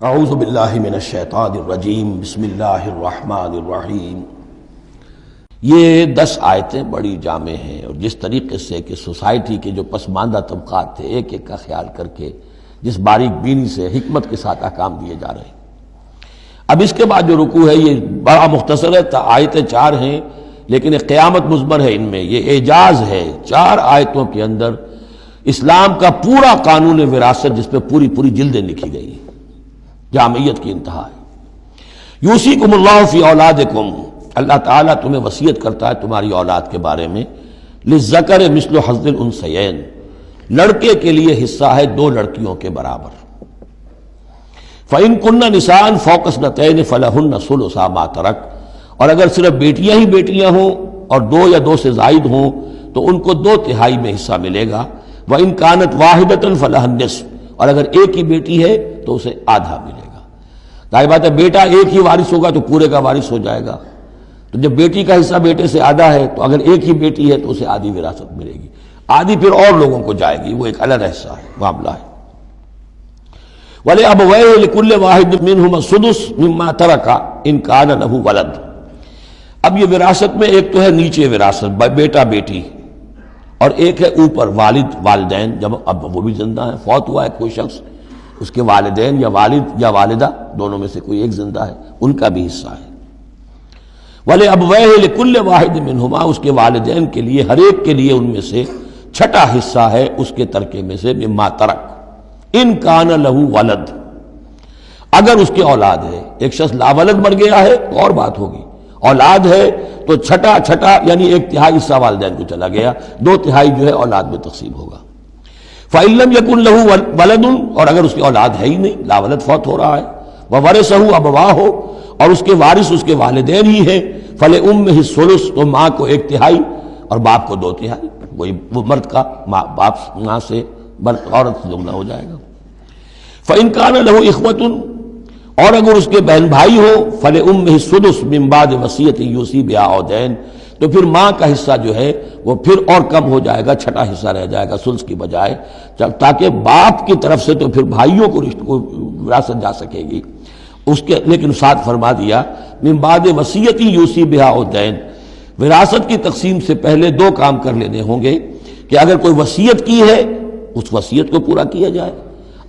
اعوذ باللہ من الشیطان الرجیم بسم اللہ الرحمن الرحیم۔ یہ 10 آیتیں بڑی جامع ہیں، اور جس طریقے سے کہ سوسائٹی کے جو پسماندہ طبقات تھے ایک ایک کا خیال کر کے جس باریک بینی سے حکمت کے ساتھ احکام دیے جا رہے ہیں۔ اب اس کے بعد جو رکوع ہے یہ بڑا مختصر ہے، آیتیں 4 ہیں لیکن ایک قیامت مضمر ہے ان میں، یہ اعجاز ہے۔ 4 آیتوں کے اندر اسلام کا پورا قانون وراثت جس پہ پوری جلدیں لکھی گئی ہیں، جامعیت کی انتہا ہے۔ یوصیکم اللہ فی اولادکم، اللہ تعالیٰ تمہیں وصیت کرتا ہے تمہاری اولاد کے بارے میں، للذکر مثل حظ الانثیین، لڑکے کے لیے حصہ ہے 2 لڑکیوں کے برابر۔ فإن کن نساء فوق اثنتین فلہن ثلث ما ترک، اور اگر صرف بیٹیاں ہی بیٹیاں ہوں اور 2 یا 2 سے زائد ہوں تو ان کو 2/3 میں حصہ ملے گا۔ وإن کانت واحدۃ فلہا النصف، اور اگر ایک ہی بیٹی ہے تو اسے آدھا ملے گا۔ ظاہر بات ہے بیٹا ایک ہی وارث ہوگا تو پورے کا وارث ہو جائے گا، تو جب بیٹی کا حصہ بیٹے سے آدھا ہے تو اگر ایک ہی بیٹی ہے تو اسے آدھی وراثت ملے گی، آدھی پھر اور لوگوں کو جائے گی، وہ ایک الگ حصہ ہے، معاملہ ہے۔ وَلِأَبَوَيْهِ لِكُلِّ وَاحِدٍ مِّنْهُمَا السُّدُسُ مِمَّا تَرَكَ إِن كَانَ لَهُ وَلَدٌ۔ اب یہ وراثت میں ایک تو ہے نیچے وراثت بیٹا بیٹی، اور ایک ہے اوپر والد والدین، جب اب وہ بھی زندہ ہیں، فوت ہوا ہے کوئی شخص، اس کے والدین یا والد یا والدہ دونوں میں سے کوئی ایک زندہ ہے، ان کا بھی حصہ ہے۔ وَلِأَبْوَيْهِ لِكُلِّ وَاحِدٍ مِّنْهُمَا، اس کے والدین کے لیے ہر ایک کے لیے ان میں سے چھٹا حصہ ہے اس کے ترکے میں سے، مما ترک ان کان لہو ولد، اگر اس کے اولاد ہے۔ ایک شخص لاولد مر گیا ہے تو اور بات ہوگی، اولاد ہے تو چھٹا یعنی 1/3 حصہ والدین کو چلا گیا، 2/3 جو ہے اولاد میں تقسیم ہوگا۔ فَإِن لَّمْ يَكُن لَّهُ وَلَدٌ، اور اگر اس کی اولاد ہے ہی نہیں، لاولد فوت ہو رہا ہے، وَوَرِثَهُ أَبَوَاهُ، اور اس کے وارث اس کے والدین ہی ہیں، فَلِأُمِّهِ الثُّلُثُ، تو ماں کو 1/3 اور باپ کو 2/3، وہی وہ مرد کا باپ ماں سے عورت سے دگنا ہو جائے گا۔ فَإِن كَانَ لَهُ إِخْوَةٌ، اور اگر اس کے بہن بھائی ہو، فَلِأُمِّهِ السُّدُسُ مِن بَعْدِ وَصِيَّةٍ يُوصِي بِهَا أَوْ دَيْنٍ، تو پھر ماں کا حصہ جو ہے وہ پھر اور کم ہو جائے گا، چھٹا حصہ رہ جائے گا سلس کی بجائے، تاکہ باپ کی طرف سے تو پھر بھائیوں کو وراثت جا سکے گی اس کے، لیکن ساتھ فرما دیا من بعد وصیت یوصی بہا او دین، وراثت کی تقسیم سے پہلے 2 کام کر لینے ہوں گے کہ اگر کوئی وصیت کی ہے اس وصیت کو پورا کیا جائے،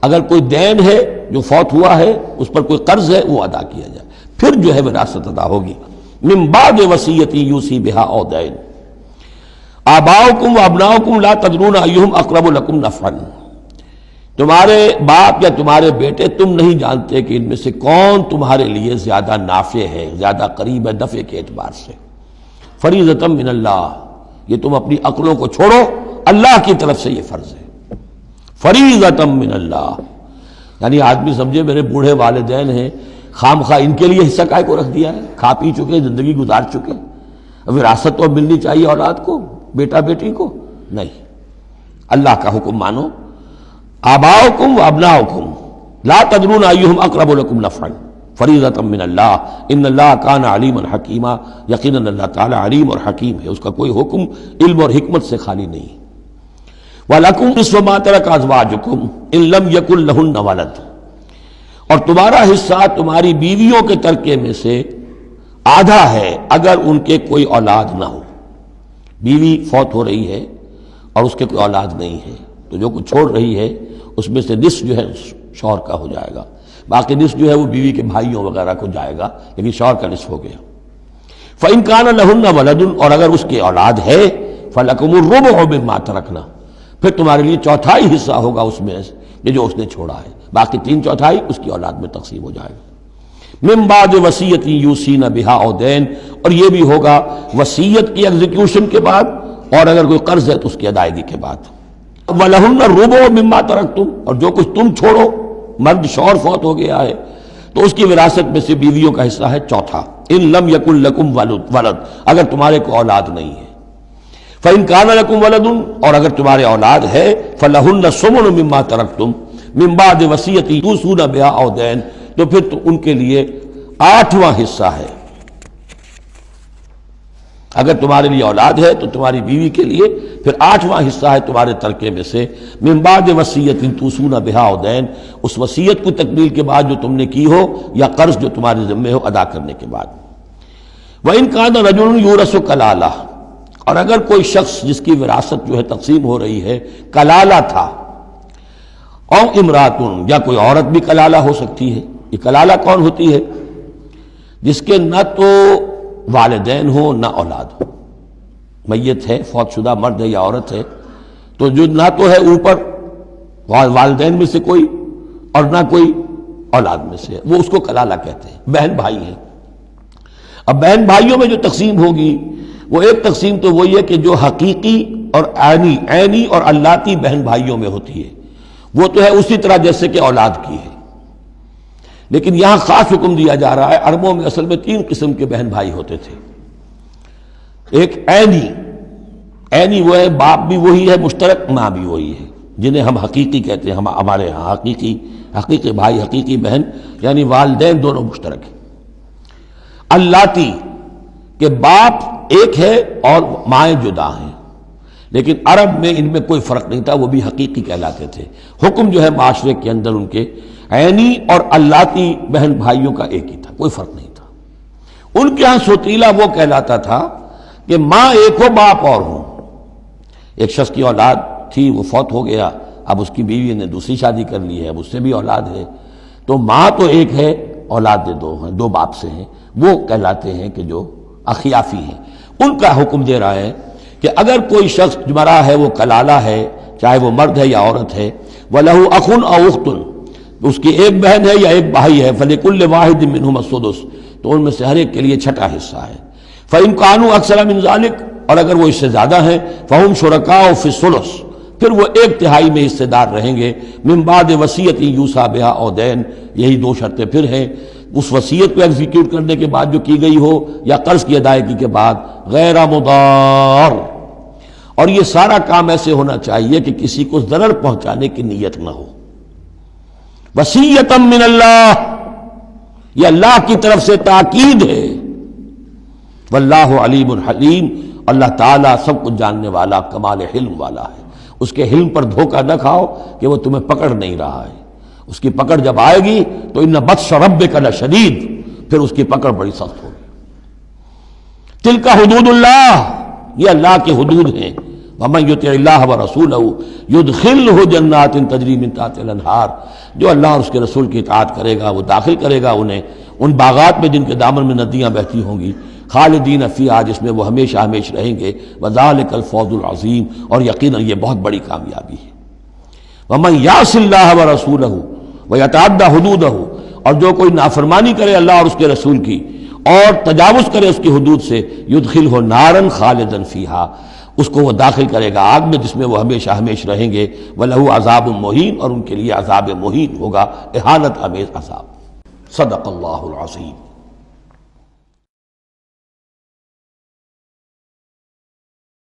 اگر کوئی دین ہے جو فوت ہوا ہے اس پر کوئی قرض ہے وہ ادا کیا جائے، پھر جو ہے وراثت ادا ہوگی۔ من بعد وصیت یوصی بہا او دین، آباؤکم وابناؤکم لا تدرون ایہم اقرب لکم نفعا، تمہارے باپ یا تمہارے بیٹے تم نہیں جانتے کہ ان میں سے کون تمہارے لیے زیادہ نافع ہے، زیادہ قریب ہے نفع کے اعتبار سے۔ فریضۃ من اللہ، یہ تم اپنی عقلوں کو چھوڑو، اللہ کی طرف سے یہ فرض ہے، فریضۃ من اللہ، یعنی آدمی سمجھے میرے بوڑھے والدین ہیں، خام خواہ ان کے لیے حصہ کائے کو رکھ دیا ہے، کھا پی چکے، زندگی گزار چکے، وراثت تو ملنی چاہیے اولاد کو، بیٹا بیٹی کو نہیں، اللہ کا حکم مانو۔ آباؤکم وابناؤکم لا تدرون ایہم اقرب لکم نفعا فریضۃ من اللہ ان اللہ کان علیما حکیما، یقیناً اللہ تعالی علیم اور حکیم ہے، اس کا کوئی حکم علم اور حکمت سے خالی نہیں۔ وَلَكُمْ نِصْفُ مَا تَرَكَ أَزْوَاجُكُمْ إِن لَّمْ يَكُن لَّهُنَّ وَلَدٌ، اور تمہارا حصہ تمہاری بیویوں کے ترکے میں سے آدھا ہے اگر ان کے کوئی اولاد نہ ہو، بیوی فوت ہو رہی ہے اور اس کے کوئی اولاد نہیں ہے تو جو کچھ چھوڑ رہی ہے اس میں سے نصف جو ہے شوہر کا ہو جائے گا، باقی نصف جو ہے وہ بیوی کے بھائیوں وغیرہ کو جائے گا، لیکن شوہر کا نصف ہو گیا۔ فَإِن كَانَ لَهُنَّ وَلَدٌ، اور اگر اس کی اولاد ہے، فَلَكُمُ الرُّبُعُ مِمَّا تَرَكْنَا، پھر تمہارے لیے 1/4 حصہ ہوگا اس میں یہ جو اس نے چھوڑا ہے، باقی 3/4 اس کی اولاد میں تقسیم ہو جائے گا۔ من بعد وصیت یوصین بہا او دین، اور یہ بھی ہوگا وصیت کی ایگزیکیوشن کے بعد، اور اگر کوئی قرض ہے تو اس کی ادائیگی کے بعد۔ وَلَهُنَّ الرُّبُعُ مِمَّا تَرَكْتُمْ، اور جو کچھ تم چھوڑو، مرد شوہر فوت ہو گیا ہے تو اس کی وراثت میں سے بیویوں کا حصہ ہے 1/4، ان لم یکن لکم ولد، اگر تمہارے کو اولاد نہیں ہے۔ فَإِن كَانَ لَكُمْ وَلَدٌ، اور اگر تمہارے اولاد ہے، فَلَهُنَّ الثُّمُنُ مِمَّا تَرَكْتُمْ مِن بَعْدِ وَصِيَّةٍ تُوصُونَ بِهَا أَوْ دَيْنٍ، تو پھر ان کے لیے 8واں حصہ ہے۔ اگر تمہارے لیے اولاد ہے تو تمہاری بیوی کے لیے پھر 8واں حصہ ہے تمہارے ترکے میں سے، من بعد وصیت توصون بہا او دین، اس وصیت کو تکمیل کے بعد جو تم نے کی ہو یا قرض جو تمہارے ذمے ہو ادا کرنے کے بعد۔ وَإِنْ كَانَ رَجُلٌ يُورَثُ کلالہ، اور اگر کوئی شخص جس کی وراثت جو ہے تقسیم ہو رہی ہے کلالہ تھا، او امراتن، یا کوئی عورت بھی کلالہ ہو سکتی ہے۔ یہ کلالہ کون ہوتی ہے؟ جس کے نہ تو والدین ہو نہ اولاد ہو، میت ہے، فوت شدہ مرد ہے یا عورت ہے، تو جو نہ تو ہے اوپر والدین میں سے کوئی اور نہ کوئی اولاد میں سے، وہ اس کو کلالہ کہتے ہیں۔ بہن بھائی ہیں، اب بہن بھائیوں میں جو تقسیم ہوگی وہ ایک تقسیم تو وہی ہے کہ جو حقیقی اور عینی اور اللاتی بہن بھائیوں میں ہوتی ہے، وہ تو ہے اسی طرح جیسے کہ اولاد کی ہے، لیکن یہاں خاص حکم دیا جا رہا ہے۔ عربوں میں اصل میں 3 قسم کے بہن بھائی ہوتے تھے۔ ایک عینی وہ ہے، باپ بھی وہی ہے مشترک، ماں بھی وہی ہے، جنہیں ہم حقیقی کہتے ہیں، ہمارے ہاں حقیقی بھائی، حقیقی بہن، یعنی والدین دونوں مشترک ہیں۔ اللاتی کہ باپ ایک ہے اور مائیں جدا ہیں، لیکن عرب میں ان میں کوئی فرق نہیں تھا، وہ بھی حقیقی کہلاتے تھے۔ حکم جو ہے معاشرے کے اندر ان کے عینی اور اللاتی بہن بھائیوں کا ایک ہی تھا، کوئی فرق نہیں تھا۔ ان کے ہاں سوتیلا وہ کہلاتا تھا کہ ماں ایک ہو باپ اور ہوں۔ ایک شخص کی اولاد تھی، وہ فوت ہو گیا، اب اس کی بیوی نے دوسری شادی کر لی ہے، اب اس سے بھی اولاد ہے، تو ماں تو ایک ہے، اولاد دو ہیں، 2 باپ سے ہیں، وہ کہلاتے ہیں کہ جو اخیافی ہیں۔ ان کا حکم دے رہا ہے کہ اگر کوئی شخص مرا ہے وہ کلالہ ہے، چاہے وہ مرد ہے یا عورت ہے، وَلَهُ أَخٌ أَوْ أُخْتٌ، اس کی ایک بہن ہے یا ایک بھائی ہے، فَلِكُلِّ وَاحِدٍ مِّنْهُمَا السُّدُسُ، تو ان میں سے ہر ایک کے لیے چھٹا حصہ ہے۔ فَإِنْ كَانُوا أَكْثَرَ مِنْ ذَلِكَ، اور اگر وہ اس سے زیادہ ہیں، فَهُمْ شُرَكَاءُ فِي الثُّلُثِ، پھر وہ 1/3 میں حصے دار رہیں گے، من بعد وصیت یوصی بہا او دین، یہی 2 شرطیں پھر ہیں، اس وصیت کو ایگزیکیوٹ کرنے کے بعد جو کی گئی ہو یا قرض کی ادائیگی کے بعد، غیر مضار، اور یہ سارا کام ایسے ہونا چاہیے کہ کسی کو ضرر پہنچانے کی نیت نہ ہو۔ وصیۃ من اللہ، یہ اللہ کی طرف سے تاکید ہے۔ واللہ علیم حلیم، اللہ تعالیٰ سب کچھ جاننے والا، کمال حلم والا ہے۔ اس کے حلم پر دھوکہ نہ کھاؤ کہ وہ تمہیں پکڑ نہیں رہا ہے، اس کی پکڑ جب آئے گی تو ان بطش ربک لشدید، پھر اس کی پکڑ بڑی سخت ہوگی۔ تلک حدود اللہ، یہ اللہ کے حدود ہیں۔ ومن یطع اللہ ورسولہ یدخلہ جنات تجری من تحتہا الانہار، جو اللہ اور اس کے رسول کی اطاعت کرے گا وہ داخل کرے گا انہیں ان باغات میں جن کے دامن میں ندیاں بہتی ہوں گی، خالدین فیہا، جس میں وہ ہمیشہ ہمیشہ رہیں گے، وذالک الفوز العظیم، اور یقیناً یہ بہت بڑی کامیابی ہے۔ ومن یعص اللہ ورسولہ ویتعدی حدودہ، اور جو کوئی نافرمانی کرے اللہ اور اس کے رسول کی اور تجاوز کرے اس کی حدود سے، یدخلہ نارا خالدا فیہا، اس کو وہ داخل کرے گا آگ میں جس میں وہ ہمیشہ ہمیشہ رہیں گے، وَلَهُ عذاب مہین، اور ان کے لیے عذاب مہین ہوگا، اہانت آمیز عذاب۔ صدق اللہ العظیم۔